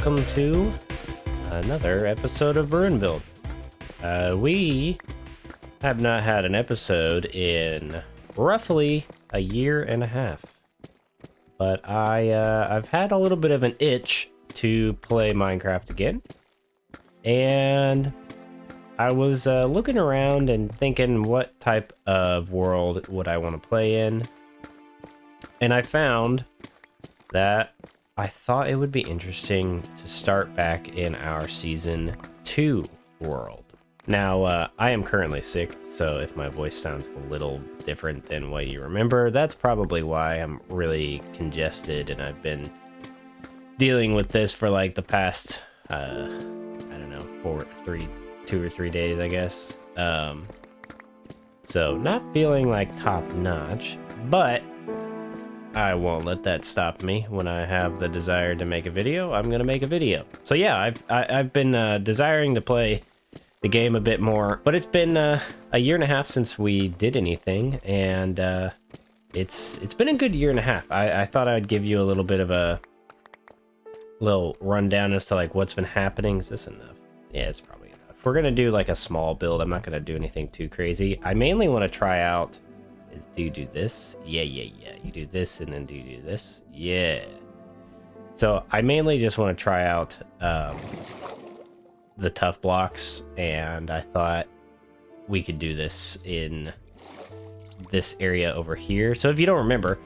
welcome to another episode of Brew and Build. We have not had an episode in roughly a year and a half, but I've had a little bit of an itch to play Minecraft again, and I was looking around and thinking what type of world would I want to play in, and I found that I thought it would be interesting to start back in our Season 2 world. Now, I am currently sick, so if my voice sounds a little different than what you remember, that's probably why. I'm really congested, and I've been dealing with this for like the past, I don't know, 2 or 3 days, I guess. So not feeling like top notch, but I won't let that stop me. When I have the desire to make a video, I'm gonna make a video. So yeah, I've been desiring to play the game a bit more, but it's been a year and a half since we did anything, and it's been a good year and a half. I thought I'd give you a little bit of a little rundown as to like what's been happening. Is this enough? Yeah, it's probably enough. We're gonna do like a small build. I'm not gonna do anything too crazy. I mainly want to try out. Do you do this? Yeah. You do this, and then do you do this? Yeah. So I mainly just want to try out the tough blocks, and I thought we could do this in this area over here. So if you don't remember,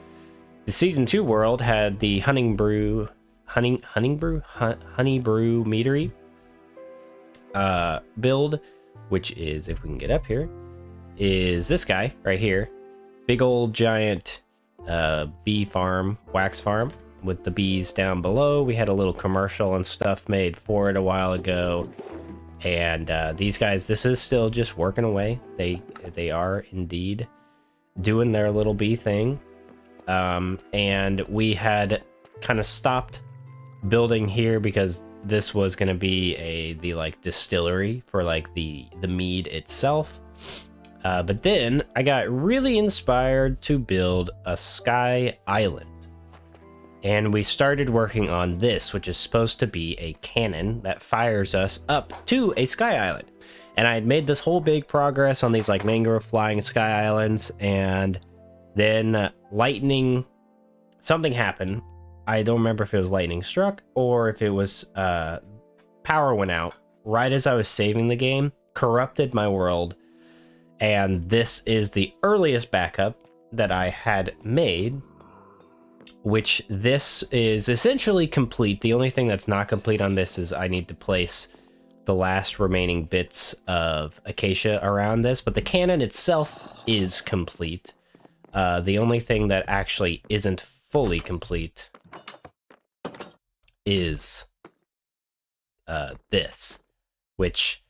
the Season 2 world had the honey brew meadery build, which is, if we can get up here, is this guy right here. Big old giant bee farm, wax farm, with the bees down below. We had a little commercial and stuff made for it a while ago, and these guys, this is still just working away. They are indeed doing their little bee thing, and we had kind of stopped building here because this was going to be the like distillery for like the mead itself. But then I got really inspired to build a sky island. And we started working on this, which is supposed to be a cannon that fires us up to a sky island. And I had made this whole big progress on these like mangrove flying sky islands. And then something happened. I don't remember if it was lightning struck or if it was power went out right as I was saving the game, corrupted my world. And this is the earliest backup that I had made, which this is essentially complete. The only thing that's not complete on this is I need to place the last remaining bits of acacia around this, but the cannon itself is complete. The only thing that actually isn't fully complete is this, which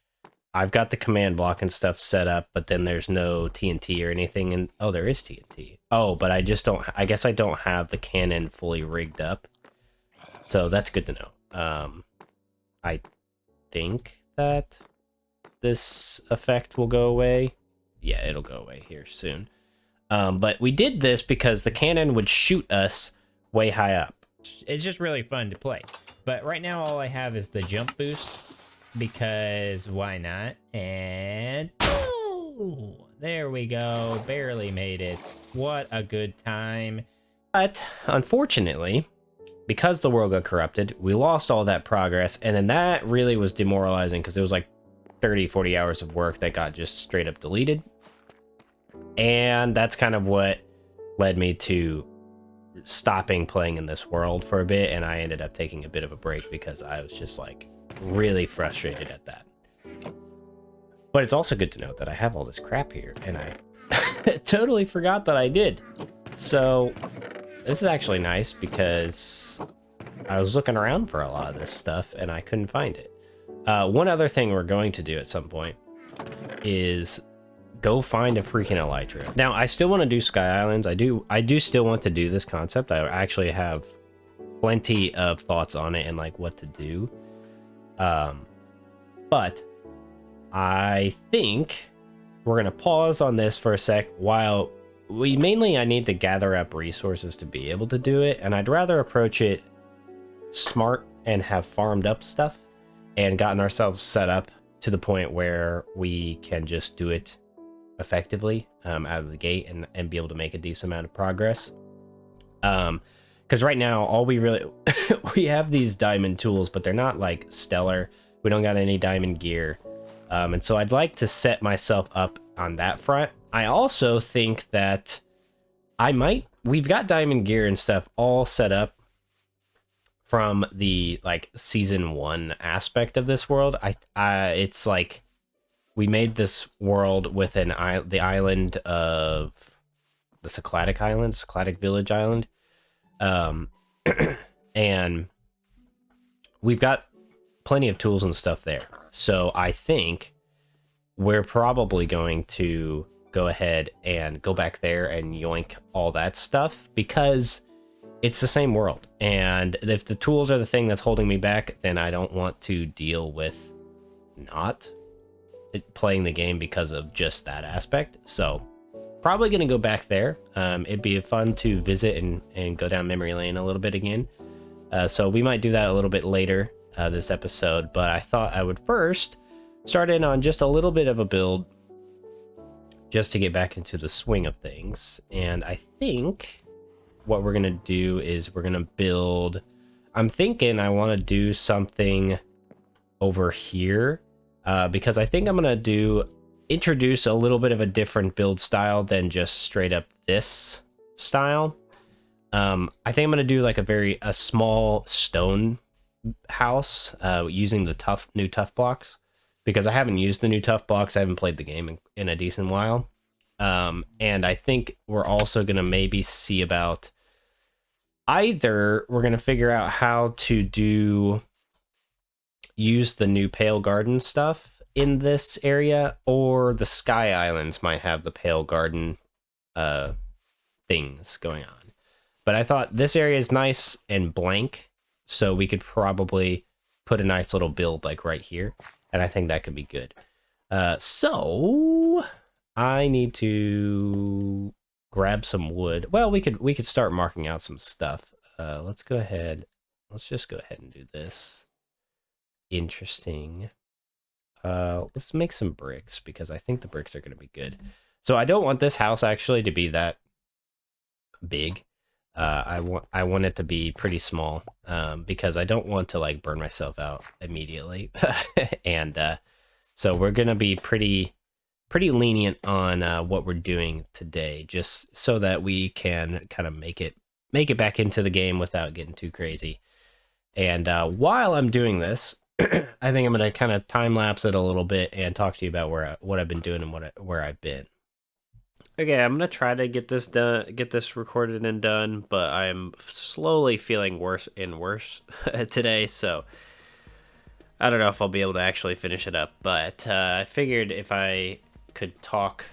I've got the command block and stuff set up, but then there's no TNT or anything. And oh, there is TNT. Oh, but I guess I don't have the cannon fully rigged up. So that's good to know. I think that this effect will go away. Yeah, it'll go away here soon. But we did this because the cannon would shoot us way high up. It's just really fun to play. But right now all I have is the jump boost, because why not? And oh, there we go. Barely made it. What a good time. But unfortunately, because the world got corrupted, we lost all that progress, and then that really was demoralizing because it was like 30-40 hours of work that got just straight up deleted. And that's kind of what led me to stopping playing in this world for a bit, and I ended up taking a bit of a break because I was just like really frustrated at that. But it's also good to know that I have all this crap here, and I totally forgot that I did. So this is actually nice because I was looking around for a lot of this stuff and I couldn't find it. One other thing we're going to do at some point is go find a freaking elytra. Now, I still want to do sky islands. I do still want to do this concept. I actually have plenty of thoughts on it and like what to do. But I think we're going to pause on this for a sec while I need to gather up resources to be able to do it. And I'd rather approach it smart and have farmed up stuff and gotten ourselves set up to the point where we can just do it effectively out of the gate and be able to make a decent amount of progress. Because right now, all we really we have these diamond tools, but they're not like stellar. We don't got any diamond gear, and so I'd like to set myself up on that front. I also think that we've got diamond gear and stuff all set up from the like season 1 aspect of this world. It's like we made this world with the island of the Cycladic Village Island. And we've got plenty of tools and stuff there. So I think we're probably going to go ahead and go back there and yoink all that stuff because it's the same world. And if the tools are the thing that's holding me back, then I don't want to deal with not playing the game because of just that aspect. So probably going to go back there. It'd be fun to visit and go down memory lane a little bit again. So we might do that a little bit later this episode, but I thought I would first start in on just a little bit of a build just to get back into the swing of things. And I think what we're going to do is we're going to build... I'm thinking I want to do something over here because I think I'm going to introduce a little bit of a different build style than just straight up this style. I think I'm going to do like a small stone house using the new tough blocks because I haven't used the new tough blocks. I haven't played the game in a decent while. And I think we're also going to maybe see about either we're going to figure out how to use the new Pale Garden stuff in this area, or the Sky Islands might have the Pale Garden things going on. But I thought this area is nice and blank, so we could probably put a nice little build like right here, and I think that could be good. So I need to grab some wood. Well, we could start marking out some stuff. Let's go ahead. Let's just go ahead and do this. Interesting. Let's make some bricks because I think the bricks are going to be good. So I don't want this house actually to be that big. I want it to be pretty small because I don't want to like burn myself out immediately. And so we're going to be pretty lenient on what we're doing today, just so that we can kind of make it back into the game without getting too crazy. And while I'm doing this, I think I'm going to kind of time lapse it a little bit and talk to you about what I've been doing and where I've been. Okay, I'm going to try to get this recorded and done, but I'm slowly feeling worse and worse today, so I don't know if I'll be able to actually finish it up, but I figured if I could talk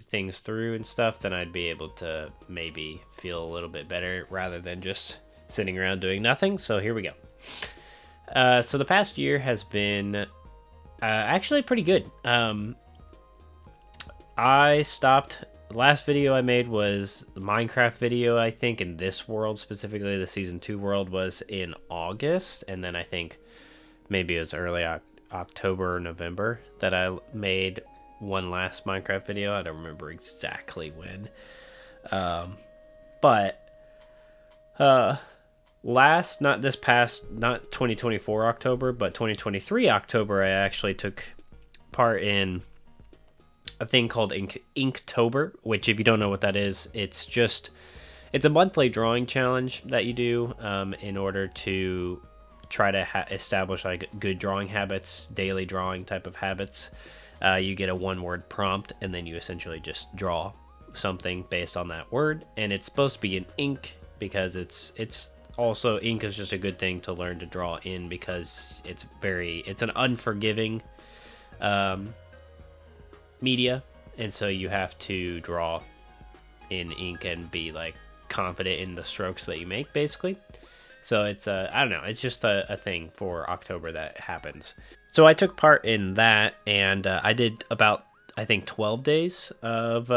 things through and stuff, then I'd be able to maybe feel a little bit better rather than just sitting around doing nothing. So here we go. So the past year has been actually pretty good. I stopped. The last video I made was the Minecraft video, I think, in this world, specifically the Season 2 world, was in August, and then I think maybe it was early October or November that I made one last Minecraft video. I don't remember exactly when. But not 2024 October, but 2023 October, I actually took part in a thing called Inktober, which, if you don't know what that is, it's a monthly drawing challenge that you do in order to try to establish like good drawing habits, daily drawing type of habits. You get a one-word prompt, and then you essentially just draw something based on that word. And it's supposed to be in ink because it's also, ink is just a good thing to learn to draw in because it's an unforgiving media, and so you have to draw in ink and be like confident in the strokes that you make, basically. So it's I don't know, it's just a thing for October that happens. So I took part in that, and I did about, I think, 12 days of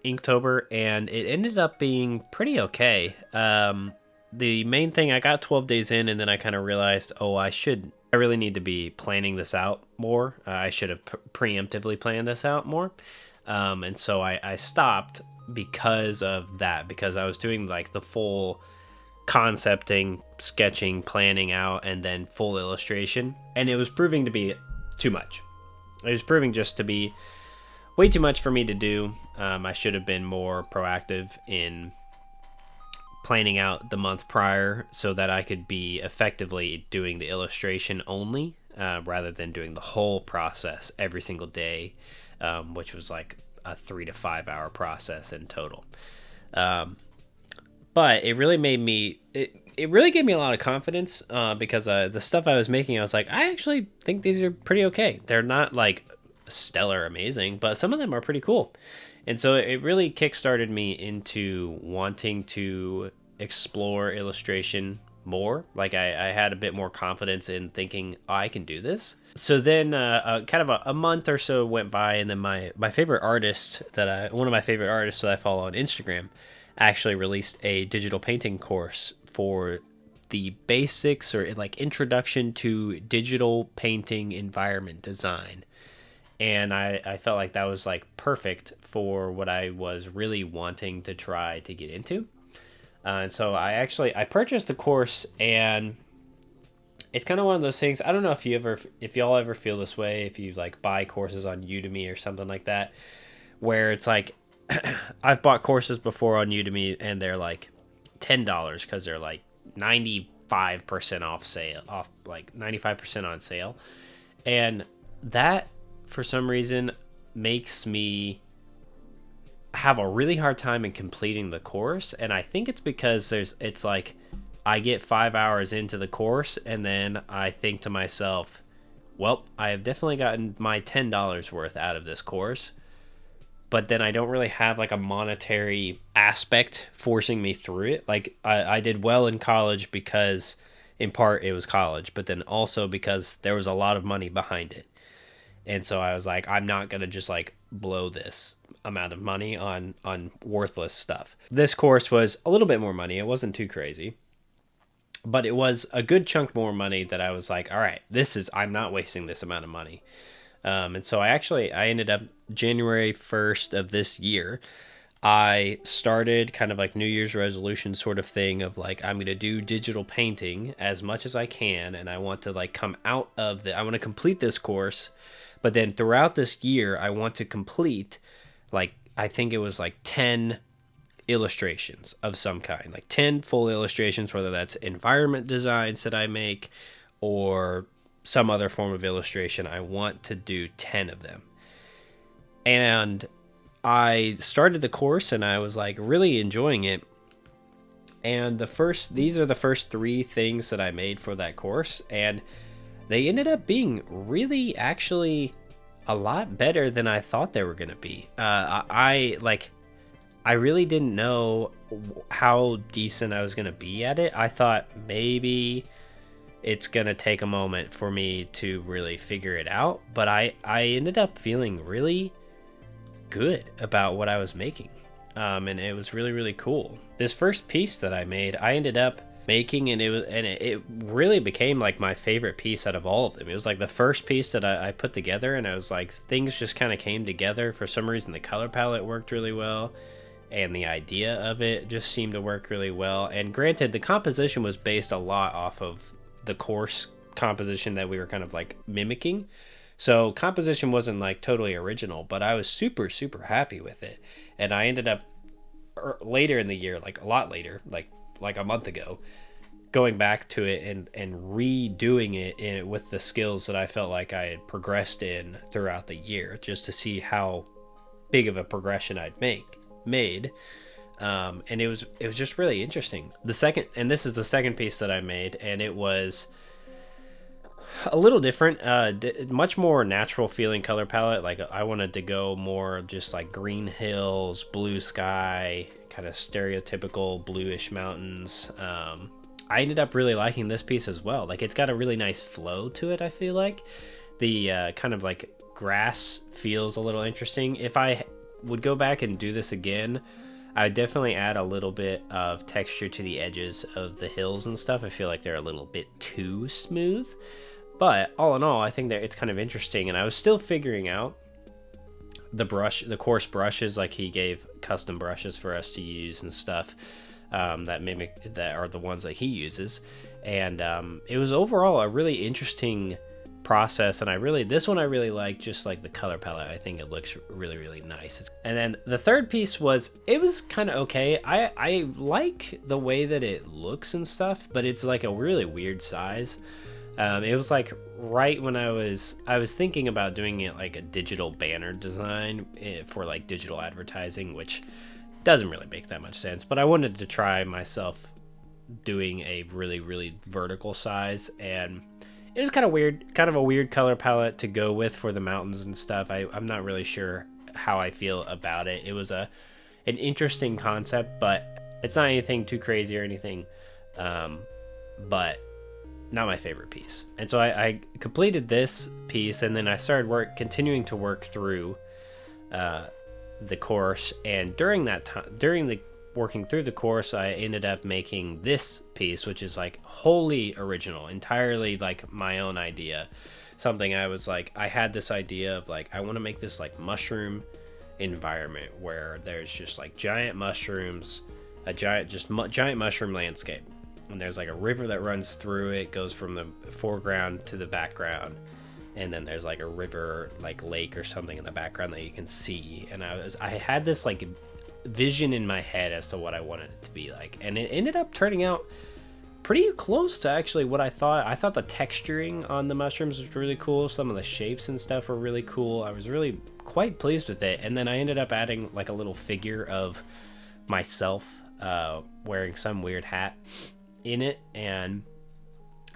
Inktober, and it ended up being pretty okay. the main thing, I got 12 days in, and then I kind of realized, oh, I really need to be planning this out more. I should have preemptively planned this out more. And so I stopped because of that, because I was doing like the full concepting, sketching, planning out, and then full illustration. And it was proving to be too much. It was proving just to be way too much for me to do. I should have been more proactive in planning out the month prior so that I could be effectively doing the illustration only, rather than doing the whole process every single day, which was like a 3 to 5 hour process in total. But it really made me, it really gave me a lot of confidence, because the stuff I was making, I was like, I actually think these are pretty okay. They're not like stellar amazing, but some of them are pretty cool. And so it really kickstarted me into wanting to explore illustration more. Like I had a bit more confidence in thinking, oh, I can do this. So then kind of a month or so went by, and then my favorite artist one of my favorite artists that I follow on Instagram actually released a digital painting course for the basics, or like introduction to digital painting environment design. And I felt like that was like perfect for what I was really wanting to try to get into. And so I purchased the course, and it's kind of one of those things. I don't know if y'all ever feel this way, if you like buy courses on Udemy or something like that, where it's like, I've bought courses before on Udemy, and they're like $10 because they're like 95% off like 95% on sale. And that, for some reason, makes me have a really hard time in completing the course. And I think it's because it's like I get 5 hours into the course, and then I think to myself, well, I have definitely gotten my $10 worth out of this course. But then I don't really have like a monetary aspect forcing me through it. Like I did well in college because in part it was college, but then also because there was a lot of money behind it. And so I was like, I'm not going to just like blow this amount of money on worthless stuff. This course was a little bit more money. It wasn't too crazy, but it was a good chunk more money that I was like, all right, I'm not wasting this amount of money. And so I ended up January 1st of this year, I started kind of like New Year's resolution sort of thing of like, I'm going to do digital painting as much as I can. And I want to like come out of I want to complete this course. But then throughout this year, I want to complete like, I think it was like 10 illustrations of some kind, like 10 full illustrations, whether that's environment designs that I make or some other form of illustration. I want to do 10 of them. And I started the course, and I was like really enjoying it. And these are the first 3 things that I made for that course, and they ended up being really actually a lot better than I thought they were going to be. I really didn't know how decent I was going to be at it. I thought maybe it's going to take a moment for me to really figure it out, but I ended up feeling really good about what I was making. And it was really, really cool. This first piece that I made, I ended up making, and it really became like my favorite piece out of all of them. It was like the first piece that I put together, and I was like, things just kind of came together. For some reason, the color palette worked really well, and the idea of it just seemed to work really well. And granted, the composition was based a lot off of the course composition that we were kind of like mimicking. So composition wasn't like totally original, but I was super, super happy with it. And I ended up later in the year, like a lot later, like a month ago, going back to it and redoing it with the skills that I felt like I had progressed in throughout the year, just to see how big of a progression I'd made. And it was just really interesting. This is the second piece that I made, and it was a little different, much more natural feeling color palette. Like I wanted to go more just like green hills, blue sky, kind of stereotypical bluish mountains. I ended up really liking this piece as well. Like it's got a really nice flow to it. I feel like the kind of like grass feels a little interesting. If I would go back and do this again, I definitely add a little bit of texture to the edges of the hills and stuff. I feel like they're a little bit too smooth. But all in all, I think that it's kind of interesting. And I was still figuring out the coarse brushes. Like he gave custom brushes for us to use and stuff, that are the ones that he uses. And it was overall a really interesting process, and this one I really like, just like the color palette. I think it looks really, really nice. And then the third piece was, it was kind of okay. I like the way that it looks and stuff, but it's like a really weird size. It was like right when I was thinking about doing it like a digital banner design for like digital advertising, which doesn't really make that much sense, but I wanted to try myself doing a really, really vertical size, and it was kind of weird, kind of a weird color palette to go with for the mountains and stuff. I'm not really sure how I feel about it. It was an interesting concept, but it's not anything too crazy or anything, but not my favorite piece. And so I completed this piece, and then I started continuing to work through the course. And during that time, during the working through the course, I ended up making this piece, which is like wholly original, entirely like my own idea. Something I was like, I had this idea of like, I want to make this like mushroom environment where there's just like giant mushrooms, giant mushroom landscape. And there's like a river that runs through it, goes from the foreground to the background. And then there's like a river, like lake or something in the background that you can see. And I had this like vision in my head as to what I wanted it to be like. And it ended up turning out pretty close to actually what I thought. I thought the texturing on the mushrooms was really cool. Some of the shapes and stuff were really cool. I was really quite pleased with it. And then I ended up adding like a little figure of myself wearing some weird hat in it, and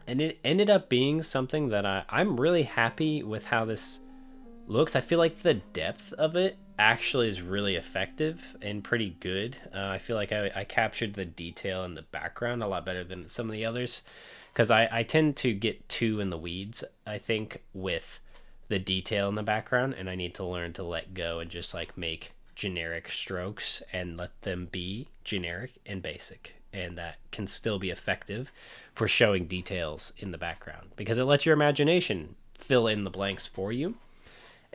it ended up being something that I'm really happy with how this looks. I feel like the depth of it actually is really effective and pretty good. I feel like I captured the detail in the background a lot better than some of the others, because I tend to get too in the weeds, I think, with the detail in the background, and I need to learn to let go and just like make generic strokes and let them be generic and basic, and that can still be effective for showing details in the background, because it lets your imagination fill in the blanks for you.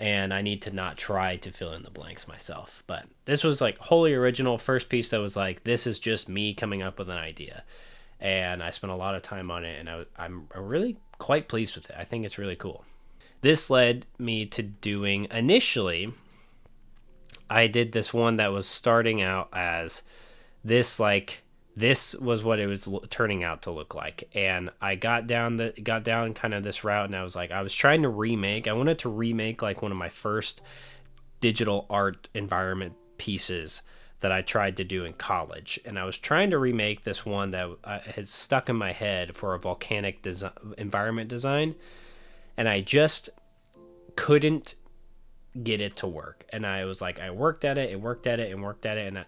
And I need to not try to fill in the blanks myself. But this was like wholly original, first piece that was like, this is just me coming up with an idea. And I spent a lot of time on it, and I'm really quite pleased with it. I think it's really cool. This led me to doing, initially, I did this one that was starting out as this, like, this was what it was turning out to look like. And I got down kind of this route, and I was like, I wanted to remake like one of my first digital art environment pieces that I tried to do in college. And I was trying to remake this one that had stuck in my head for a volcanic environment design. And I just couldn't get it to work. And I was like, I worked at it,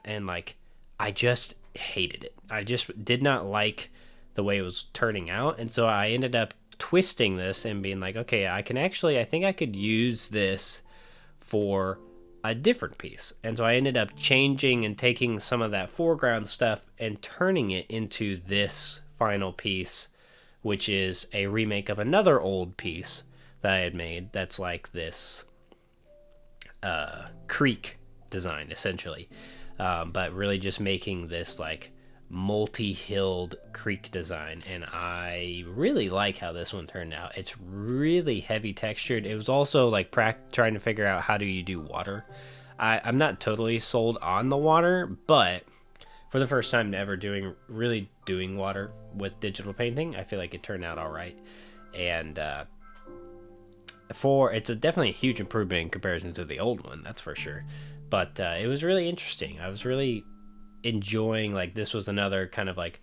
and like, I just hated it. I just did not like the way it was turning out. And so I ended up twisting this and being like, okay, I think I could use this for a different piece. And so I ended up changing and taking some of that foreground stuff and turning it into this final piece, which is a remake of another old piece that I had made that's like this creek design, essentially. But really just making this like multi-hilled creek design, and I really like how this one turned out. It's really heavy textured. It was also like trying to figure out how do you do water. I'm not totally sold on the water, but for the first time ever doing water with digital painting, I feel like it turned out all right. And it's definitely a huge improvement in comparison to the old one, that's for sure. But it was really interesting. I was really enjoying, like, this was another kind of like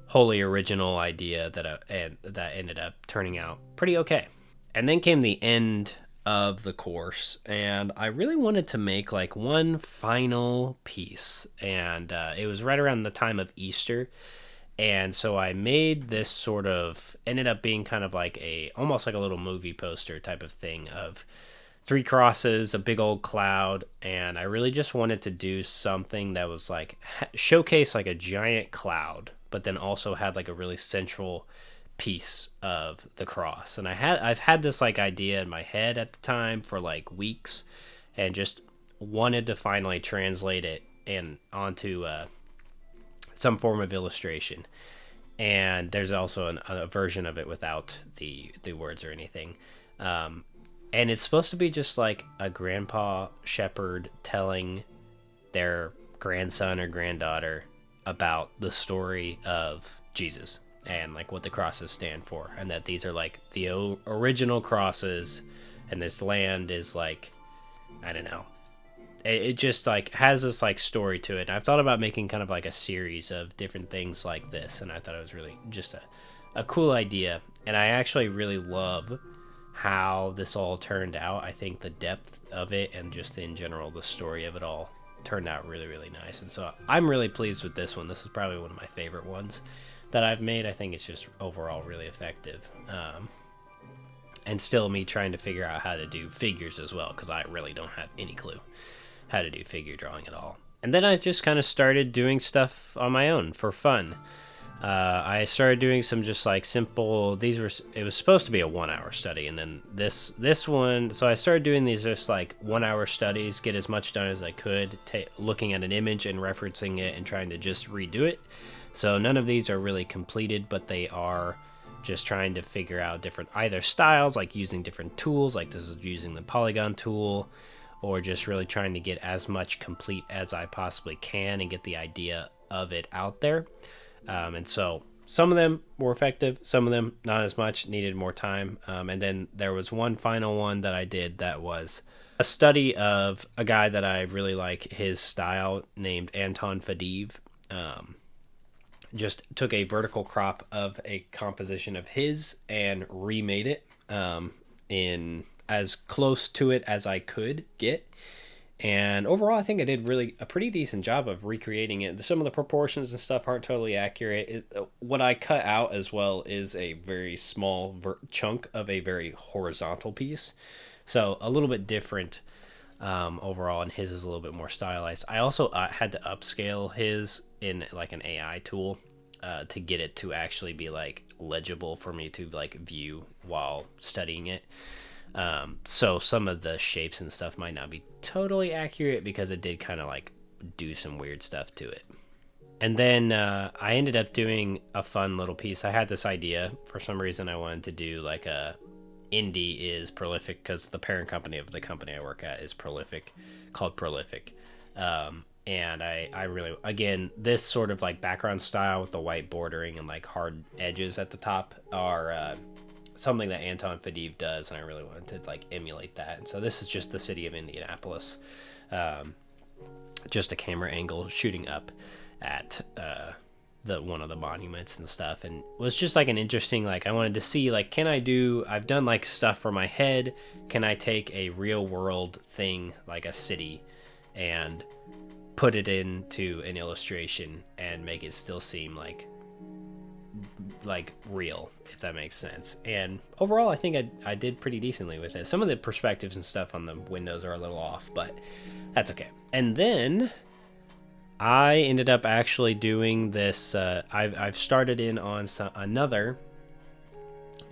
wholly original idea that ended up turning out pretty okay. And then came the end of the course, and I really wanted to make like one final piece, and it was right around the time of Easter. And so I made this ended up being kind of like almost like a little movie poster type of thing of three crosses, a big old cloud, and I really just wanted to do something that was like showcase like a giant cloud, but then also had like a really central piece of the cross. And I've had this like idea in my head at the time for like weeks, and just wanted to finally translate it and onto some form of illustration. And there's also a version of it without the words or anything. Um, and it's supposed to be just like a grandpa shepherd telling their grandson or granddaughter about the story of Jesus and like what the crosses stand for, and that these are like the original crosses, and this land is like, I don't know, it just like has this like story to it. I've thought about making kind of like a series of different things like this, and I thought it was really just a cool idea. And I actually really love how this all turned out. I think the depth of it and just in general the story of it all turned out really, really nice. And so I'm really pleased with this one. This is probably one of my favorite ones that I've made. I think it's just overall really effective. And still me trying to figure out how to do figures as well, because I really don't have any clue how to do figure drawing at all. And then I just kind of started doing stuff on my own for fun. I started doing some just like simple. It was supposed to be a 1 hour study, and then this one. So I started doing these just like 1 hour studies, get as much done as I could, looking at an image and referencing it and trying to just redo it. So none of these are really completed, but they are just trying to figure out different either styles, like using different tools, like this is using the polygon tool, or just really trying to get as much complete as I possibly can and get the idea of it out there. And so some of them were effective, some of them not as much, needed more time. And then there was one final one that I did that was a study of a guy that I really like his style, named Anton Fadiev. Just took a vertical crop of a composition of his and remade it in as close to it as I could get. And overall, I think I did really a pretty decent job of recreating it. Some of the proportions and stuff aren't totally accurate. What I cut out as well is a very small chunk of a very horizontal piece. So a little bit different overall, and his is a little bit more stylized. I also had to upscale his in like an AI tool to get it to actually be like legible for me to like view while studying it. So some of the shapes and stuff might not be totally accurate because it did kind of like do some weird stuff to it. And then I ended up doing a fun little piece. I had this idea for some reason. I wanted to do like a Indie is Prolific, because the parent company of the company I work at is Prolific, called Prolific. And I really, again, this sort of like background style with the white bordering and like hard edges at the top are something that Anton Fadiev does, and I really wanted to like emulate that. And so this is just the city of Indianapolis, just a camera angle shooting up at one of the monuments and stuff, and it was just like an interesting, like I wanted to see like, I've done like stuff for my head, can I take a real world thing like a city and put it into an illustration and make it still seem like real, if that makes sense. And overall, I think I did pretty decently with it. Some of the perspectives and stuff on the windows are a little off, but that's okay. And then I ended up actually doing this. I've started in on another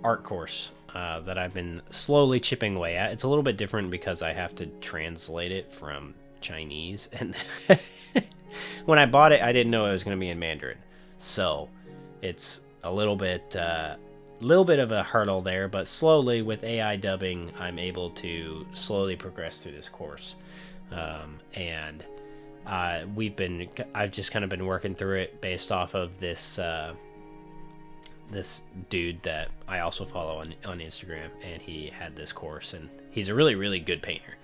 art course that I've been slowly chipping away at. It's a little bit different because I have to translate it from Chinese, and when I bought it, I didn't know it was going to be in Mandarin, so it's a little bit of a hurdle there. But slowly, with AI dubbing, I'm able to slowly progress through this course, and I've just kind of been working through it based off of this this dude that I also follow on Instagram, and he had this course, and he's a really, really good painter,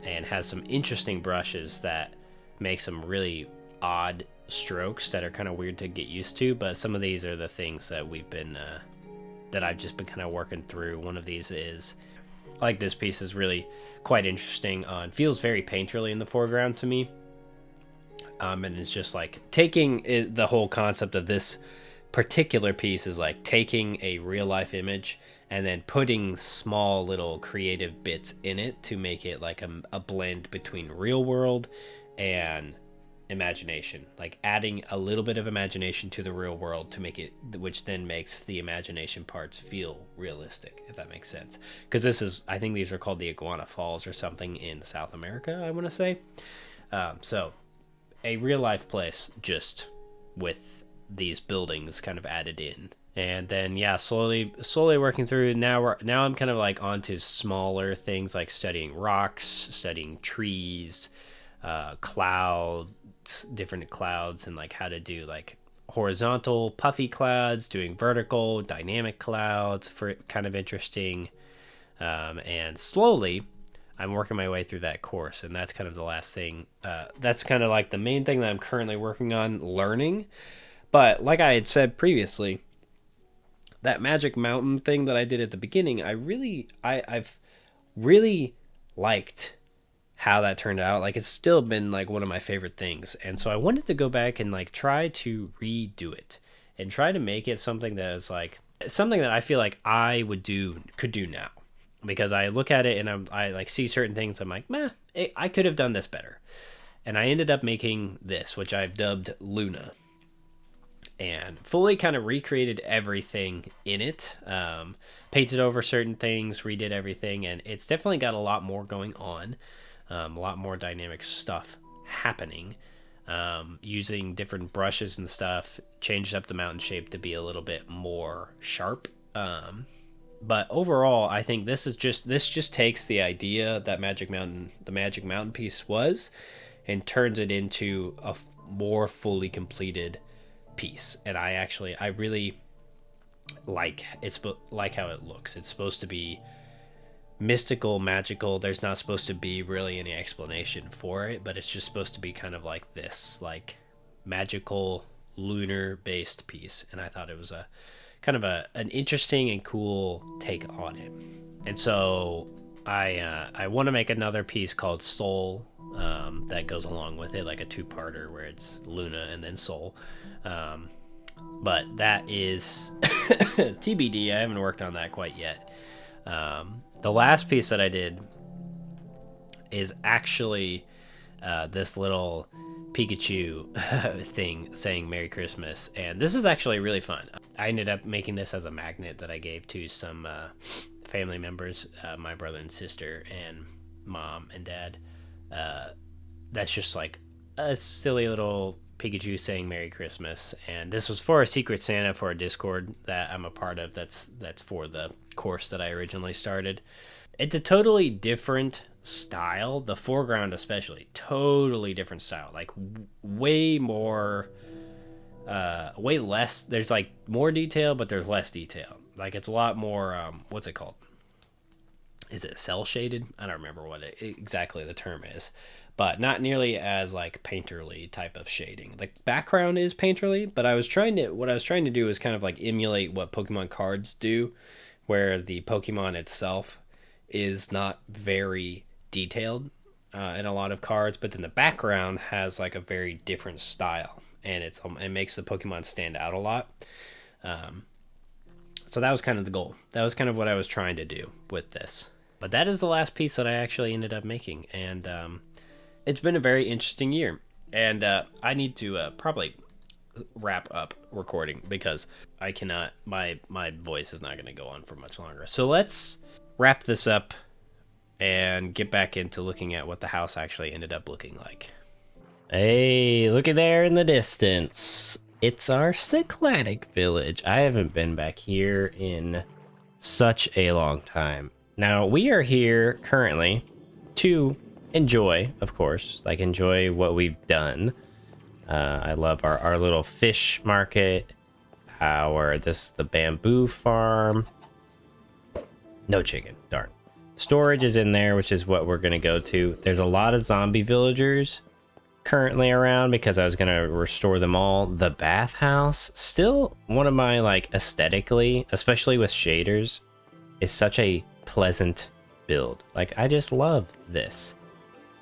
and has some interesting brushes that make some really odd strokes that are kind of weird to get used to. But some of these are the things that that I've just been kind of working through. One of these is like, this piece is really quite interesting. It feels very painterly in the foreground to me, and it's just like the whole concept of this particular piece is like taking a real life image and then putting small little creative bits in it to make it like a blend between real world and imagination, like adding a little bit of imagination to the real world to make it, which then makes the imagination parts feel realistic, if that makes sense. Because this is, I think these are called the Iguana Falls or something in South America, I want to say. So a real life place, just with these buildings kind of added in. And then yeah, slowly working through. Now I'm kind of like onto smaller things, like studying rocks, studying trees, clouds, different clouds, and like how to do like horizontal puffy clouds, doing vertical dynamic clouds, for kind of interesting. And slowly I'm working my way through that course, and that's kind of the last thing. That's kind of like the main thing that I'm currently working on learning. But like I had said previously, that Magic Mountain thing that I did at the beginning, I've really liked how that turned out. Like, it's still been like one of my favorite things. And so I wanted to go back and like try to redo it and try to make it something that is like something that I feel like I could do now. Because I look at it and I like see certain things, I'm like, meh, I could have done this better. And I ended up making this, which I've dubbed Luna, and fully kind of recreated everything in it, painted over certain things, redid everything, and it's definitely got a lot more going on, a lot more dynamic stuff happening, using different brushes and stuff, changed up the mountain shape to be a little bit more sharp. But overall, I think this just takes the idea that the Magic Mountain piece was, and turns it into a more fully completed piece. And I really like how it looks. It's supposed to be mystical, magical. There's not supposed to be really any explanation for it, but it's just supposed to be kind of like this, like magical lunar based piece. And I thought it was a kind of an interesting and cool take on it. And so I want to make another piece called Soul, that goes along with it, like a two-parter where it's Luna and then Soul. But that is TBD. I haven't worked on that quite yet. The last piece that I did is actually this little Pikachu thing saying Merry Christmas, and this was actually really fun. I ended up making this as a magnet that I gave to some family members, my brother and sister and mom and dad. That's just like a silly little Pikachu saying Merry Christmas, and this was for a Secret Santa for a Discord that I'm a part of. That's for the course that I originally started. It's a totally different style, the foreground especially, totally different style, like way more, way less. There's like more detail, but there's less detail. Like, it's a lot more, what's it called? Is it cell shaded? I don't remember what exactly the term is, but not nearly as like painterly type of shading. The background is painterly, but what I was trying to do is kind of like emulate what Pokemon cards do, where the Pokemon itself is not very detailed in a lot of cards, but then the background has like a very different style, and it makes the Pokemon stand out a lot. So that was kind of the goal. That was kind of what I was trying to do with this. But that is the last piece that I actually ended up making, and it's been a very interesting year. And I need to probably wrap up recording because I cannot. My voice is not going to go on for much longer. So let's wrap this up and get back into looking at what the house actually ended up looking like. Hey, looky there in the distance. It's our Cycladic village. I haven't been back here in such a long time. Now, we are here currently to enjoy, of course, like enjoy what we've done. I love our little fish market, the bamboo farm. No chicken, darn. Storage is in there, which is what we're gonna go to. There's a lot of zombie villagers currently around because I was gonna restore them all. The bathhouse, still one of my, like, aesthetically, especially with shaders, is such a pleasant build. Like, I just love this.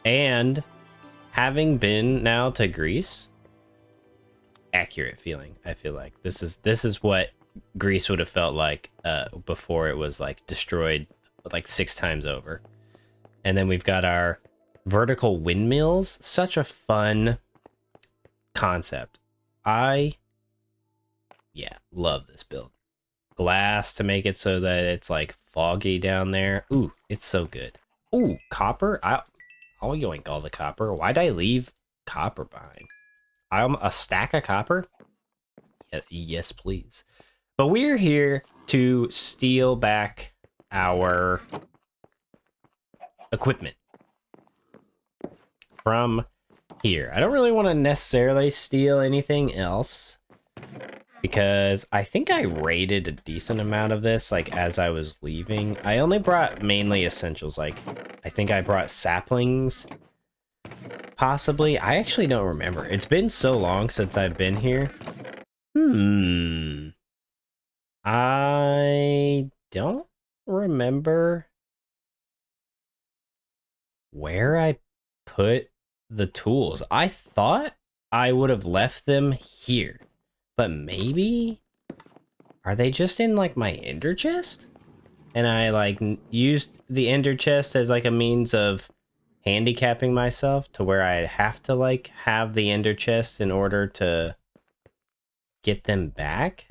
And having been now to Greece, accurate feeling. I feel like this is what Greece would have felt like before it was like destroyed like 6 times over. And then we've got our vertical windmills. Such a fun concept. Yeah, love this build. Glass to make it so that it's like foggy down there. Ooh, it's so good. Ooh, copper. I'll yoink all the copper. Why'd I leave copper behind? I'm a stack of copper? Yes, please. But we're here to steal back our equipment from here. I don't really want to necessarily steal anything else because I think I raided a decent amount of this like as I was leaving. I only brought mainly essentials. Like I think I brought saplings possibly. I actually don't remember. It's been so long since I've been here. I don't remember where I put the tools. I thought I would have left them here, but maybe are they just in like my ender chest? And I like used the ender chest as like a means of handicapping myself to where I have to like have the ender chest in order to get them back.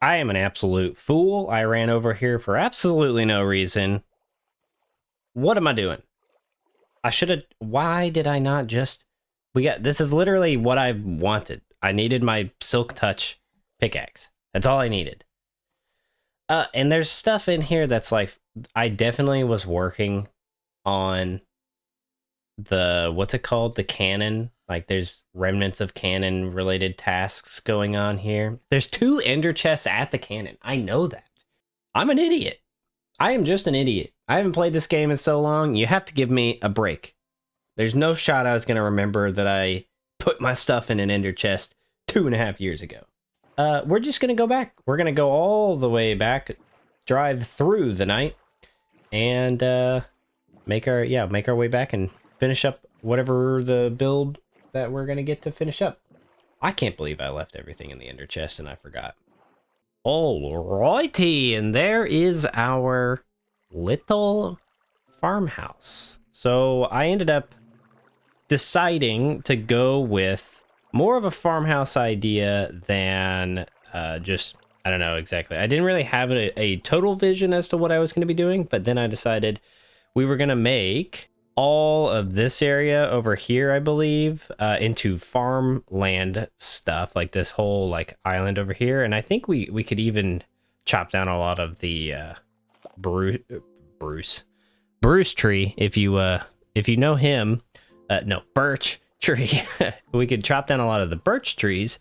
I am an absolute fool. I ran over here for absolutely no reason. What am I doing? I should have... Why did I not just... This is literally what I wanted. I needed my Silk Touch pickaxe. That's all I needed. And there's stuff in here that's like... I definitely was working on the... What's it called? The cannon. Like, there's remnants of cannon-related tasks going on here. There's 2 ender chests at the cannon. I know that. I'm an idiot. I am just an idiot. I haven't played this game in so long. You have to give me a break. There's no shot I was going to remember that I put my stuff in an ender chest 2.5 years ago. We're just going to go back. We're going to go all the way back, drive through the night, and make our way back and finish up whatever the build that we're going to get to finish up. I can't believe I left everything in the ender chest and I forgot. Alrighty, and there is our little farmhouse. So I ended up deciding to go with more of a farmhouse idea than just, I don't know exactly. I didn't really have a total vision as to what I was going to be doing, but then I decided we were going to make all of this area over here, I believe, into farmland stuff, like this whole like island over here. And I think we could even chop down a lot of the Bruce tree, if you know him. No, birch tree. We could chop down a lot of the birch trees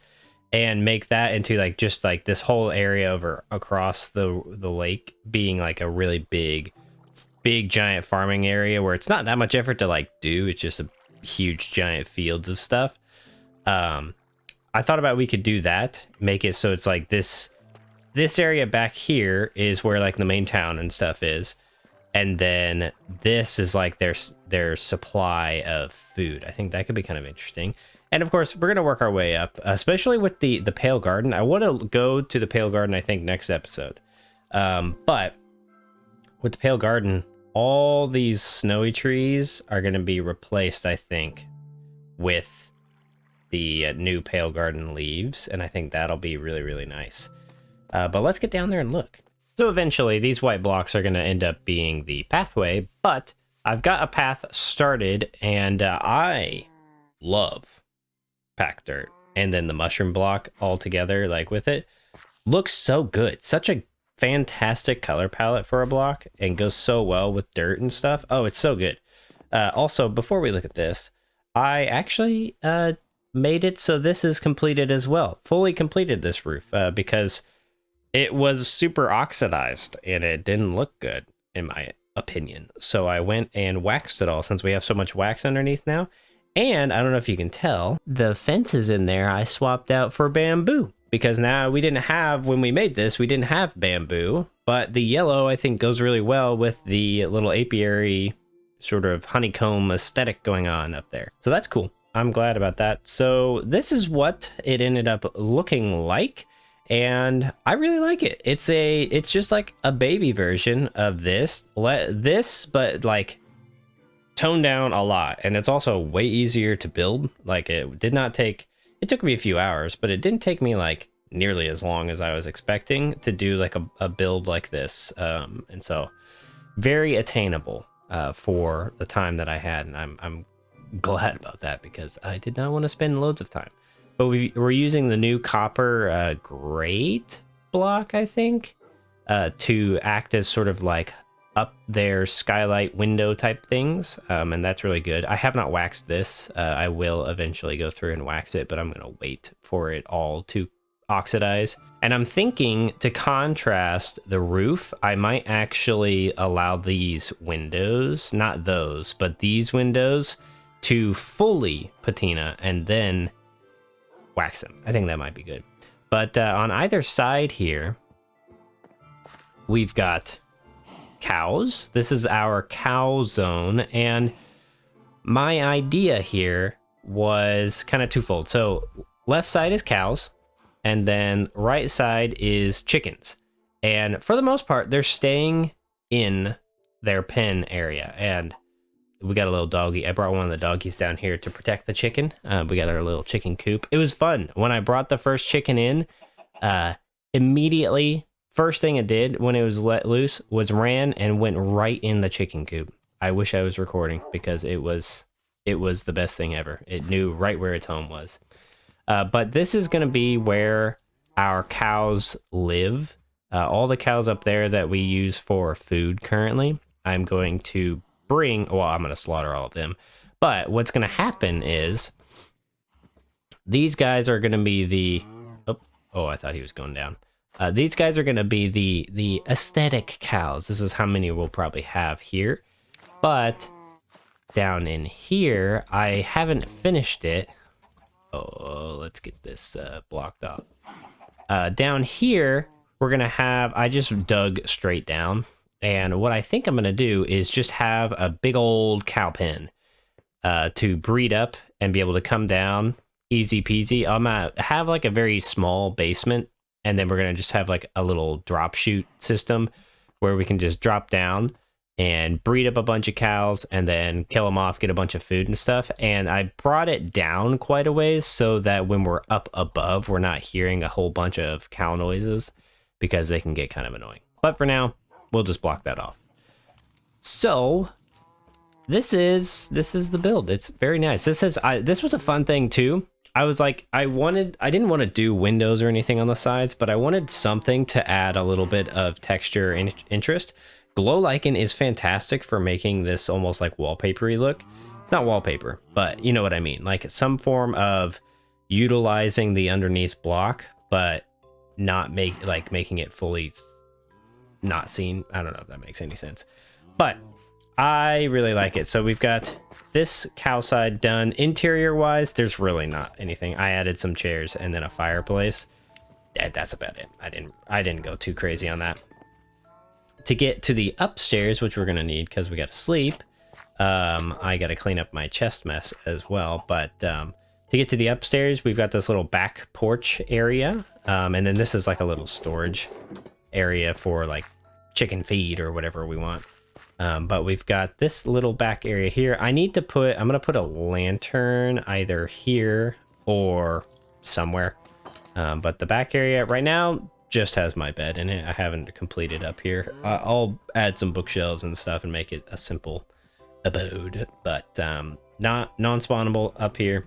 and make that into like just like this whole area over across the lake being like a really big giant farming area where it's not that much effort to like do. It's just a huge giant fields of stuff. I thought about we could do that, make it so it's like this area back here is where like the main town and stuff is, and then this is like their supply of food. I think that could be kind of interesting. And of course we're gonna work our way up, especially with the Pale Garden. I want to go to the Pale Garden I think next episode, but with the Pale Garden, all these snowy trees are going to be replaced, I think, with the new Pale Garden leaves, and I think that'll be really, really nice. But let's get down there and look. So eventually, these white blocks are going to end up being the pathway, but I've got a path started, and I love packed dirt. And then the mushroom block all together, like with it, looks so good. Such a fantastic color palette for a block and goes so well with dirt and stuff. Oh, it's so good. Also, before we look at this, I actually made it so this is completed as well. Fully completed this roof because it was super oxidized and it didn't look good in my opinion. So I went and waxed it all since we have so much wax underneath now. And I don't know if you can tell, the fences in there I swapped out for bamboo. Because now we didn't have, when we made this, we didn't have bamboo, but the yellow I think goes really well with the little apiary sort of honeycomb aesthetic going on up there. So that's cool. I'm glad about that. So this is what it ended up looking like. and I really like it. It's just like a baby version of this, but like toned down a lot, and it's also way easier to build. Like it took me a few hours, but it didn't take me like nearly as long as I was expecting to do like a build like this. And so very attainable for the time that I had, and I'm glad about that because I did not want to spend loads of time. But we're using the new copper grate block, I think, to act as sort of like up their skylight window type things, and that's really good. I have not waxed this. I will eventually go through and wax it, but I'm going to wait for it all to oxidize. And I'm thinking, to contrast the roof, I might actually allow these windows, not those, but these windows, to fully patina and then wax them. I think that might be good. But on either side here, we've got cows. This is our cow zone, and my idea here was kind of twofold. So left side is cows, and then right side is chickens. And for the most part, they're staying in their pen area. And we got a little doggy. I brought one of the doggies down here to protect the chicken. We got our little chicken coop. It was fun. When I brought the first chicken in, immediately, first thing it did when it was let loose was ran and went right in the chicken coop. I wish I was recording because it was the best thing ever. It knew right where its home was. But this is going to be where our cows live. All the cows up there that we use for food currently, I'm going to I'm going to slaughter all of them. But what's going to happen is these guys are going to be the... Oh, I thought he was going down. These guys are going to be the aesthetic cows. This is how many we'll probably have here. But down in here, I haven't finished it. Oh, let's get this blocked off. Down here, we're going to have... I just dug straight down. And what I think I'm going to do is just have a big old cow pen to breed up and be able to come down easy peasy. I'm going to have like a very small basement, and then we're going to just have like a little drop chute system where we can just drop down and breed up a bunch of cows and then kill them off, get a bunch of food and stuff. And I brought it down quite a ways so that when we're up above, we're not hearing a whole bunch of cow noises because they can get kind of annoying. But for now, we'll just block that off. So this is the build. It's very nice. This was a fun thing too. I was like, I didn't want to do windows or anything on the sides, but I wanted something to add a little bit of texture and interest. Glow lichen is fantastic for making this almost like wallpapery look. It's not wallpaper, but you know what I mean. Like some form of utilizing the underneath block, but not making it fully not seen. I don't know if that makes any sense, but I really like it. So we've got this cow side done. Interior wise, there's really not anything. I added some chairs and then a fireplace. That's about it. I didn't go too crazy on that. To get to the upstairs, which we're gonna need because we gotta sleep, I gotta clean up my chest mess as well. But to get to the upstairs, we've got this little back porch area, and then this is like a little storage area for like chicken feed or whatever we want. But we've got this little back area here. I'm gonna put a lantern either here or somewhere. But the back area right now just has my bed in it. I haven't completed up here. I'll add some bookshelves and stuff and make it a simple abode, but not non-spawnable up here.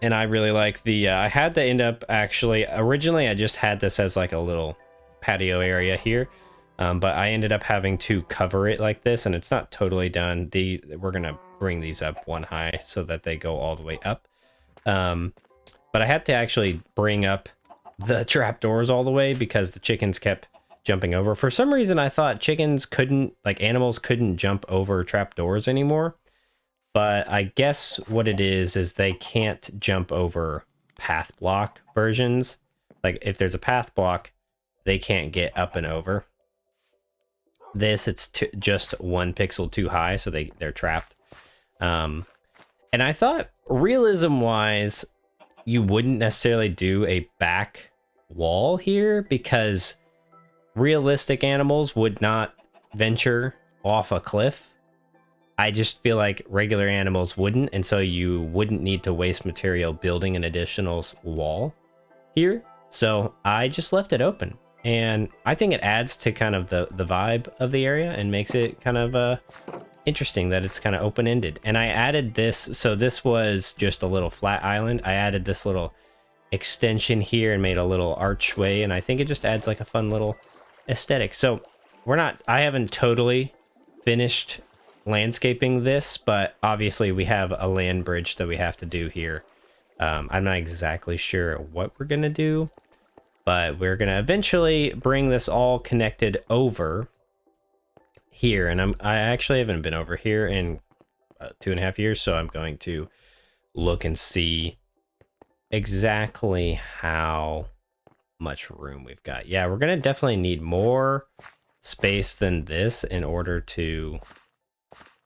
And I really like the, I had to end up actually, originally I just had this as like a little patio area here. But I ended up having to cover it like this, and it's not totally done. We're gonna bring these up one high so that they go all the way up. But I had to actually bring up the trapdoors all the way because the chickens kept jumping over. For some reason, I thought animals couldn't jump over trapdoors anymore. But I guess what it is they can't jump over path block versions. Like if there's a path block, they can't get up and over. It's just 1 pixel too high, so they're trapped. And I thought realism wise, you wouldn't necessarily do a back wall here because realistic animals would not venture off a cliff. I just feel like regular animals wouldn't, and so you wouldn't need to waste material building an additional wall here. So I just left it open, and I think it adds to kind of the vibe of the area and makes it kind of interesting that it's kind of open-ended. And I added this, so this was just a little flat island. I added this little extension here and made a little archway, and I think it just adds like a fun little aesthetic. So I haven't totally finished landscaping this, but obviously we have a land bridge that we have to do here. I'm not exactly sure what we're gonna do, but we're gonna eventually bring this all connected over here. And I actually haven't been over here in 2.5 years, so I'm going to look and see exactly how much room we've got. Yeah, we're gonna definitely need more space than this in order to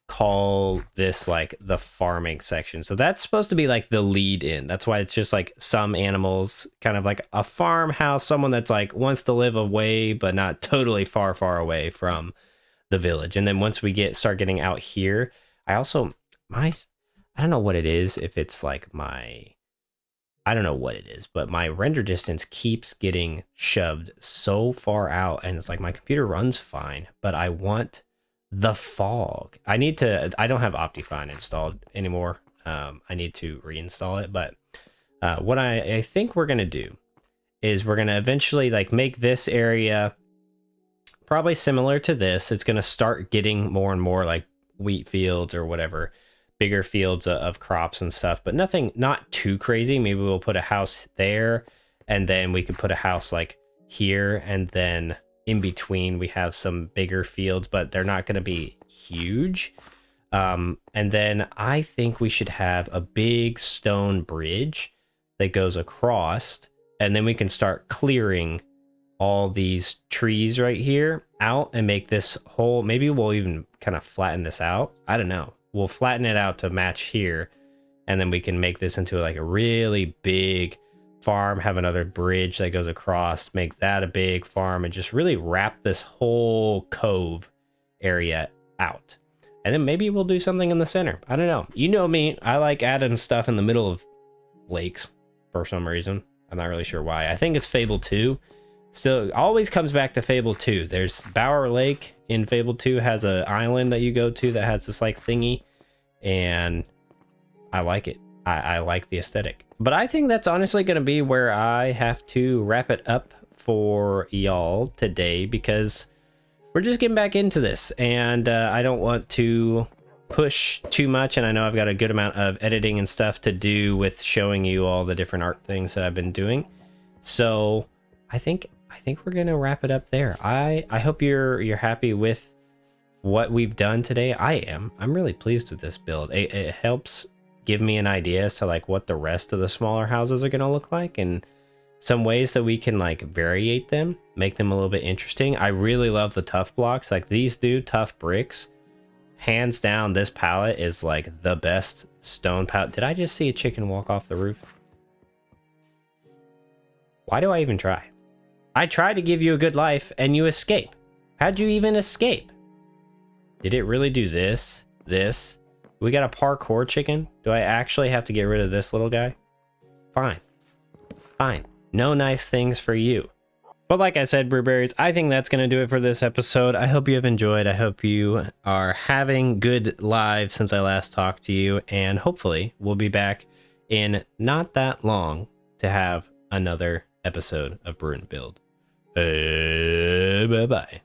call this like the farming section. So that's supposed to be like the lead in. That's why it's just like some animals, kind of like a farmhouse, someone that's like wants to live away but not totally far away from the village. And then once we start getting out here, I don't know what it is, if it's like I don't know what it is, but my render distance keeps getting shoved so far out, and it's like my computer runs fine, but I want the fog. I don't have Optifine installed anymore. I need to reinstall it, but what I think we're gonna do is we're gonna eventually like make this area probably similar to this. It's gonna start getting more and more like wheat fields or whatever, bigger fields of crops and stuff, but not too crazy. Maybe we'll put a house there, and then we could put a house like here, and then in between we have some bigger fields, but they're not going to be huge. And then I think we should have a big stone bridge that goes across, and then we can start clearing all these trees right here out and make this whole, maybe we'll even kind of flatten this out. I don't know. We'll flatten it out to match here, and then we can make this into like a really big farm, have another bridge that goes across, make that a big farm, and just really wrap this whole cove area out. And then maybe we'll do something in the center. I don't know. You know me, I like adding stuff in the middle of lakes for some reason. I'm not really sure why. I think it's Fable 2. Still, always comes back to Fable 2. There's Bower Lake in Fable 2, has an island that you go to that has this like thingy, and I like it. I like the aesthetic. But I think that's honestly going to be where I have to wrap it up for y'all today, because we're just getting back into this, and I don't want to push too much, and I know I've got a good amount of editing and stuff to do with showing you all the different art things that I've been doing. So I think we're gonna wrap it up there. I hope you're happy with what we've done today. I am. I'm really pleased with this build. It helps give me an idea as to like what the rest of the smaller houses are gonna look like, and some ways that we can like variate them, make them a little bit interesting. I really love the tough blocks. Like these new tough bricks, hands down, this palette is like the best stone palette. Did I just see a chicken walk off the roof? Why do I even try? I tried to give you a good life and you escape. How'd you even escape? Did it really do this? This? We got a parkour chicken? Do I actually have to get rid of this little guy? Fine. Fine. No nice things for you. But like I said, Brewberries, I think that's going to do it for this episode. I hope you have enjoyed. I hope you are having good lives since I last talked to you. And hopefully we'll be back in not that long to have another episode of Brew and Build. Bye-bye.